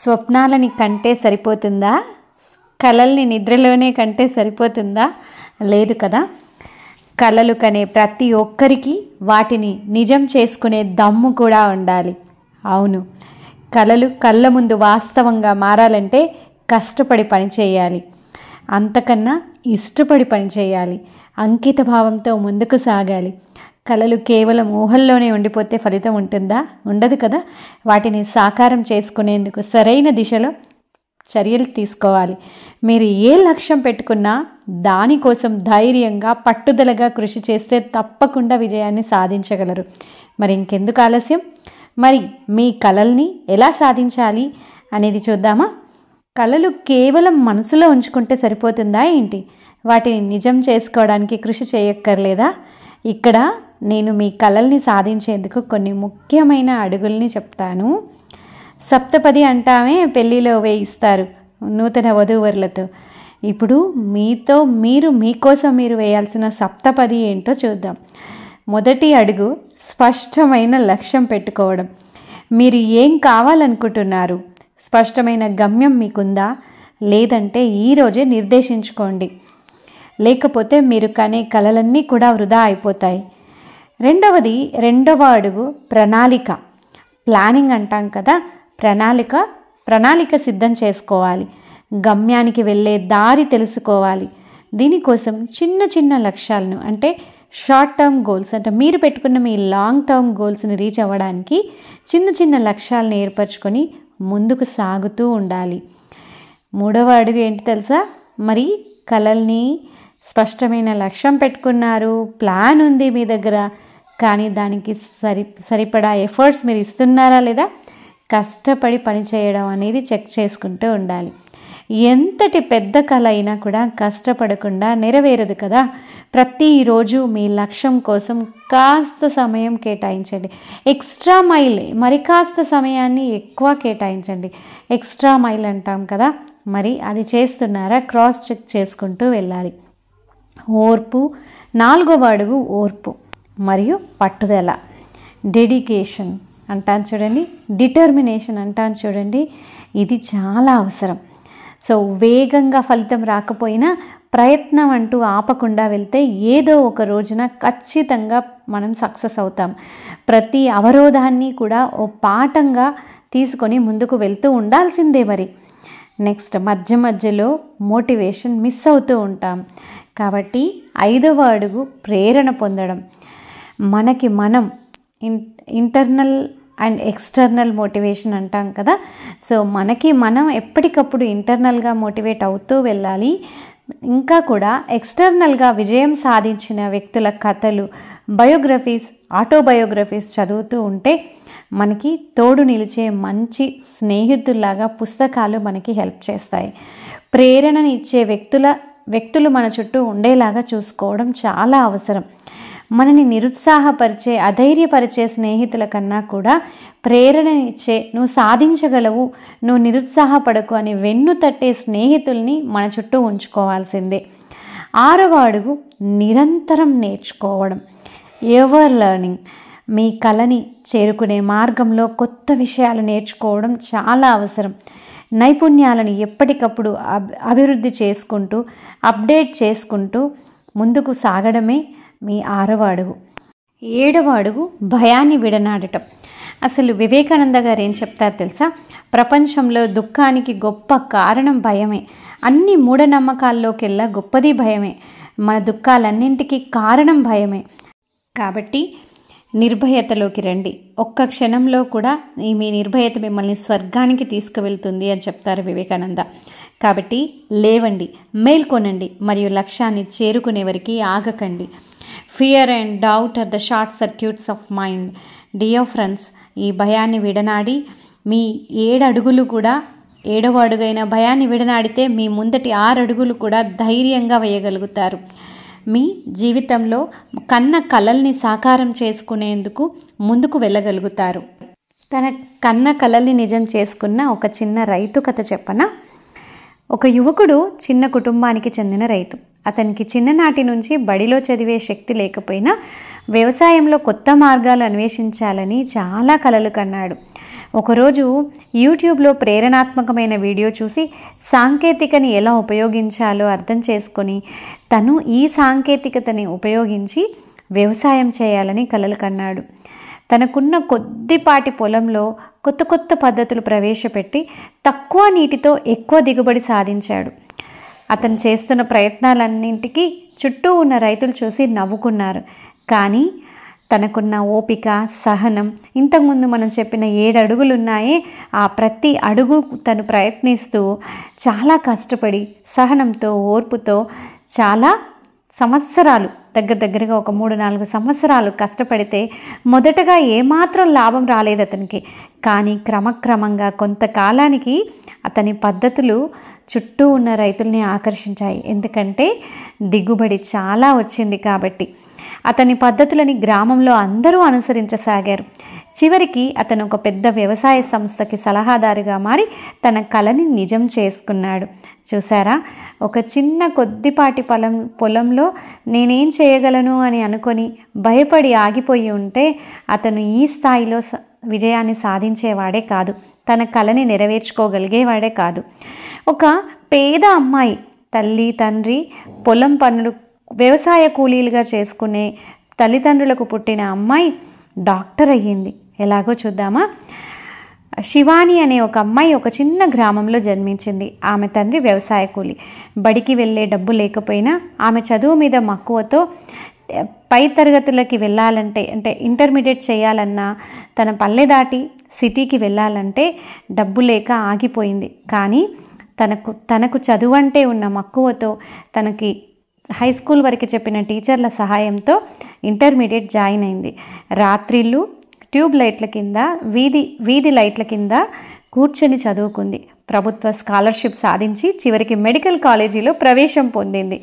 స్వప్నాలని కంటే సరిపోతుందా? కలల్ని నిద్రలోనే కంటే సరిపోతుందా? లేదు కదా. కలలు కనే ప్రతి ఒక్కరికి వాటిని నిజం చేసుకునే దమ్ము కూడా ఉండాలి. అవును, కలలు కళ్ళ ముందు వాస్తవంగా మారాలంటే కష్టపడి పనిచేయాలి, అంతకన్నా ఇష్టపడి పనిచేయాలి, అంకిత భావంతో ముందుకు సాగాలి. కలలు కేవలం ఊహల్లోనే ఉండిపోతే ఫలితం ఉంటుందా? ఉండదు కదా. వాటిని సాకారం చేసుకునేందుకు సరైన దిశలో చర్యలు తీసుకోవాలి. మీరు ఏ లక్ష్యం పెట్టుకున్నా దానికోసం ధైర్యంగా పట్టుదలగా కృషి చేస్తే తప్పకుండా విజయాన్ని సాధించగలరు. మరి ఇంకెందుకు ఆలస్యం? మరి మీ కలల్ని ఎలా సాధించాలి అనేది చూద్దామా? కలలు కేవలం మనసులో ఉంచుకుంటే సరిపోతుందా ఏంటి? వాటిని నిజం చేసుకోవడానికి కృషి చేయక్కర్లేదా? ఇక్కడ నేను మీ కలల్ని సాధించేందుకు కొన్ని ముఖ్యమైన అడుగుల్ని చెప్తాను. సప్తపది అంటామే పెళ్ళిలో వేయిస్తారు నూతన వధూవరులతో. ఇప్పుడు మీకోసం మీరు వేయాల్సిన సప్తపది ఏంటో చూద్దాం. మొదటి అడుగు స్పష్టమైన లక్ష్యం పెట్టుకోవడం. మీరు ఏం కావాలనుకుంటున్నారు? స్పష్టమైన గమ్యం మీకుందా? లేదంటే ఈరోజే నిర్దేశించుకోండి, లేకపోతే మీరు కనే కలలన్నీ కూడా వృధా అయిపోతాయి. రెండవ అడుగు ప్రణాళిక. ప్లానింగ్ అంటాం కదా, ప్రణాళిక సిద్ధం చేసుకోవాలి. గమ్యానికి వెళ్ళే దారి తెలుసుకోవాలి. దీనికోసం చిన్న చిన్న లక్ష్యాలను, అంటే షార్ట్ టర్మ్ గోల్స్, అంటే మీరు పెట్టుకున్న మీ లాంగ్ టర్మ్ గోల్స్ని రీచ్ అవ్వడానికి చిన్న చిన్న లక్ష్యాలను ఏర్పరచుకొని ముందుకు సాగుతూ ఉండాలి. మూడవ అడుగు ఏంటి తెలుసా? మరి కలల్ని స్పష్టమైన లక్ష్యం పెట్టుకున్నారు, ప్లాన్ ఉంది మీ దగ్గర, కానీ దానికి సరిపడా ఎఫర్ట్స్ మీరు ఇస్తున్నారా లేదా? కష్టపడి పనిచేయడం అనేది చెక్ చేసుకుంటూ ఉండాలి. ఎంతటి పెద్ద కల అయినా కూడా కష్టపడకుండా నెరవేరదు కదా. ప్రతిరోజు మీ లక్ష్యం కోసం కాస్త సమయం కేటాయించండి. ఎక్స్ట్రా మైల్, మరి కాస్త సమయాన్ని ఎక్కువ కేటాయించండి. ఎక్స్ట్రా మైల్ అంటాం కదా, మరి అది చేస్తున్నారా? క్రాస్ చెక్ చేసుకుంటూ వెళ్ళాలి. ఓర్పు. నాలుగవ అడుగు ఓర్పు మరియు పట్టుదల. డెడికేషన్ అంటాను చూడండి, డిటర్మినేషన్ అంటాను చూడండి, ఇది చాలా అవసరం. సో వేగంగా ఫలితం రాకపోయినా ప్రయత్నం అంటూ ఆపకుండా వెళ్తే ఏదో ఒక రోజున ఖచ్చితంగా మనం సక్సెస్ అవుతాం. ప్రతి అవరోధాన్ని కూడా ఓ పాఠంగా తీసుకొని ముందుకు వెళ్తూ ఉండాల్సిందే. మరి నెక్స్ట్, మధ్యలో మోటివేషన్ మిస్ అవుతూ ఉంటాం. కాబట్టి ఐదవ అడుగు ప్రేరణ పొందడం. మనకి మనం ఇంటర్నల్ అండ్ ఎక్స్టర్నల్ మోటివేషన్ అంటాం కదా. సో మనకి మనం ఎప్పటికప్పుడు ఇంటర్నల్గా మోటివేట్ అవుతూ వెళ్ళాలి. ఇంకా కూడా ఎక్స్టర్నల్గా విజయం సాధించిన వ్యక్తుల కథలు, బయోగ్రఫీస్, ఆటోబయోగ్రఫీస్ చదువుతూ ఉంటే మనకి తోడు నిలిచే మంచి స్నేహితుల్లాగా పుస్తకాలు మనకి హెల్ప్ చేస్తాయి. ప్రేరణని ఇచ్చే వ్యక్తులు మన చుట్టూ ఉండేలాగా చూసుకోవడం చాలా అవసరం. మనని నిరుత్సాహపరిచే, అధైర్యపరిచే స్నేహితుల కన్నా కూడా ప్రేరణనిచ్చే, నువ్వు సాధించగలవు, నువ్వు నిరుత్సాహపడకు అని వెన్ను తట్టే స్నేహితుల్ని మన చుట్టూ ఉంచుకోవాల్సిందే. ఆరవ అడుగు నిరంతరం నేర్చుకోవడం, ఎవర్ లెర్నింగ్. మీ కలని చేరుకునే మార్గంలో కొత్త విషయాలు నేర్చుకోవడం చాలా అవసరం. నైపుణ్యాలను ఎప్పటికప్పుడు అభివృద్ధి చేసుకుంటూ, అప్డేట్ చేసుకుంటూ ముందుకు సాగడమే మీ ఆరవ అడుగు. ఏడవ అడుగు భయాన్ని విడనాడటం. అసలు వివేకానంద గారు ఏం చెప్తారు తెలుసా? ప్రపంచంలో దుఃఖానికి గొప్ప కారణం భయమే. అన్ని మూఢనమ్మకాల్లోకెల్లా గొప్పది భయమే. మన దుఃఖాలన్నింటికీ కారణం భయమే. కాబట్టి నిర్భయతలోకి రండి. ఒక్క క్షణంలో కూడా మీ నిర్భయత మిమ్మల్ని స్వర్గానికి తీసుకువెళ్తుంది అని చెప్తారు వివేకానంద. కాబట్టి లేవండి, మేల్కొనండి, మరియు లక్ష్యాన్ని చేరుకునే వరకు ఆగకండి. Fear and doubt are the short circuits of mind. Dear friends, ఈ భయాన్ని విడనాడి మీ 7 అడుగులు కూడా, 7వ అడుగైన భయాన్ని విడనాడితే మీ ముందటి 6 అడుగులు కూడా ధైర్యంగా వేయగలుగుతారు. మీ జీవితంలో కన్న కలల్ని సాకారం చేసుకునేందుకు ముందుకు వెళ్ళగలుగుతారు. తన కన్న కలల్ని నిజం చేసుకున్న ఒక చిన్న రైతు కథ చెప్పనా? ఒక యువకుడు చిన్న కుటుంబానికి చెందిన రైతు. అతనికి చిన్ననాటి నుంచి బడిలో చదివే శక్తి లేకపోయినా వ్యవసాయంలో కొత్త మార్గాలు అన్వేషించాలని చాలా కలలు కన్నాడు. ఒకరోజు యూట్యూబ్లో ప్రేరణాత్మకమైన వీడియో చూసి సాంకేతికని ఎలా ఉపయోగించాలో అర్థం చేసుకొని తను ఈ సాంకేతికతని ఉపయోగించి వ్యవసాయం చేయాలని కలలు కన్నాడు. తనకున్న కొద్దిపాటి పొలంలో కొత్త కొత్త పద్ధతులు ప్రవేశపెట్టి తక్కువ నీటితో ఎక్కువ దిగుబడి సాధించాడు. అతను చేస్తున్న ప్రయత్నాలన్నింటికీ చుట్టూ ఉన్న రైతులు చూసి నవ్వుకున్నారు. కానీ తనకున్న ఓపిక, సహనం, ఇంతకుముందు మనం చెప్పిన 7 అడుగులు ఉన్నాయే, ఆ ప్రతి అడుగు తను ప్రయత్నిస్తూ చాలా కష్టపడి సహనంతో, ఓర్పుతో చాలా సంవత్సరాలు, దగ్గరగా ఒక 3-4 సంవత్సరాలు కష్టపడితే మొదటగా ఏమాత్రం లాభం రాలేదు అతనికి. కానీ క్రమక్రమంగా కొంతకాలానికి అతని పద్ధతులు చుట్టూ ఉన్న రైతుల్ని ఆకర్షించాయి. ఎందుకంటే దిగుబడి చాలా వచ్చింది కాబట్టి. అతని పద్ధతులని గ్రామంలో అందరూ అనుసరించసాగారు. చివరికి అతను ఒక పెద్ద వ్యవసాయ సంస్థకి సలహాదారుగా మారి తన కలని నిజం చేసుకున్నాడు. చూసారా, ఒక చిన్న కొద్దిపాటి పొలంలో నేనేం చేయగలను అని అనుకొని భయపడి ఆగిపోయి ఉంటే అతను ఈ స్థాయిలో విజయాన్ని సాధించేవాడే కాదు, తన కలని నెరవేర్చుకోగలిగేవాడే కాదు. ఒక పేద అమ్మాయి, తల్లి తండ్రి పొలం పనులు వ్యవసాయ కూలీలుగా చేసుకునే తల్లిదండ్రులకు పుట్టిన అమ్మాయి డాక్టర్ అయ్యింది. ఎలాగో చూద్దామా. శివాని అనే ఒక అమ్మాయి ఒక చిన్న గ్రామంలో జన్మించింది. ఆమె తండ్రి వ్యవసాయ కూలి. బడికి వెళ్ళే డబ్బు లేకపోయినా ఆమె చదువు మీద మక్కువతో పై తరగతులకి వెళ్ళాలంటే, అంటే ఇంటర్మీడియట్ చేయాలన్నా, తన పల్లె దాటి సిటీకి వెళ్ళాలంటే డబ్బు లేక ఆగిపోయింది. కానీ తనకు చదువు అంటే ఉన్న మక్కువతో తనకి హై స్కూల్ వరకు చెప్పిన టీచర్ల సహాయంతో ఇంటర్మీడియట్ జాయిన్ అయింది. రాత్రిళ్ళు ట్యూబ్ లైట్ల కింద, వీధి లైట్ల కింద కూర్చొని చదువుకుంది. ప్రభుత్వ స్కాలర్షిప్ సాధించి చివరికి మెడికల్ కాలేజీలో ప్రవేశం పొందింది.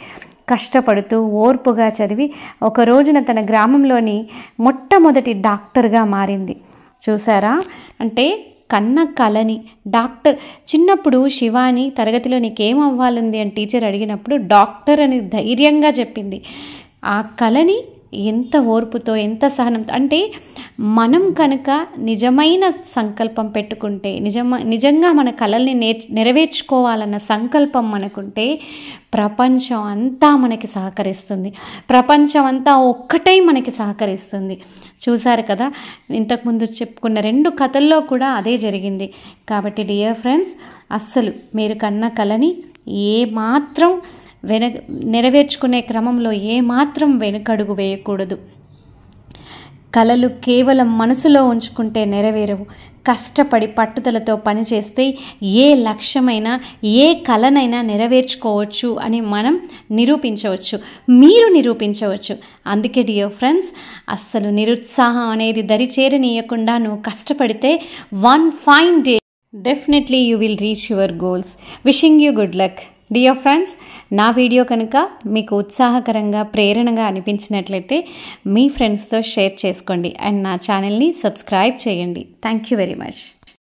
కష్టపడుతూ ఓర్పుగా చదివి ఒక రోజున తన గ్రామంలోని మొట్టమొదటి డాక్టర్గా మారింది. చూసారా, అంటే కన్న కలని డాక్టర్. చిన్నప్పుడు శివాని తరగతిలో నీకేం అవ్వాలంది అని టీచర్ అడిగినప్పుడు డాక్టర్ అని ధైర్యంగా చెప్పింది. ఆ కలని ఎంత ఓర్పుతో, ఎంత సహనంతో, అంటే మనం కనుక నిజమైన సంకల్పం పెట్టుకుంటే, నిజంగా మన కలల్ని నెరవేర్చుకోవాలన్న సంకల్పం మనకుంటే ప్రపంచం అంతా మనకి సహకరిస్తుంది, ప్రపంచం అంతా ఒక్కటై మనకి సహకరిస్తుంది. చూసారు కదా, ఇంతకుముందు చెప్పుకున్న 2 కథల్లో కూడా అదే జరిగింది. కాబట్టి డియర్ ఫ్రెండ్స్, అస్సలు మీరు కన్న కలని ఏమాత్రం నెరవేర్చుకునే క్రమంలో ఏమాత్రం వెనుకడుగు వేయకూడదు. కలలు కేవలం మనసులో ఉంచుకుంటే నెరవేరవు. కష్టపడి పట్టుదలతో పనిచేస్తే ఏ లక్ష్యమైనా, ఏ కలనైనా నెరవేర్చుకోవచ్చు అని మనం నిరూపించవచ్చు, మీరు నిరూపించవచ్చు. అందుకే డియర్ ఫ్రెండ్స్, అస్సలు నిరుత్సాహం అనేది దరి చేరనీయకుండా నువ్వు కష్టపడితే one fine day definitely you will reach your goals. Wishing you good luck. Dear friends, నా వీడియో కనుక మీకు ఉత్సాహకరంగా, ప్రేరణగా అనిపించినట్లయితే మీ ఫ్రెండ్స్తో షేర్ చేసుకోండి అండ్ నా ఛానల్ని సబ్స్క్రైబ్ చేయండి. Thank you very much.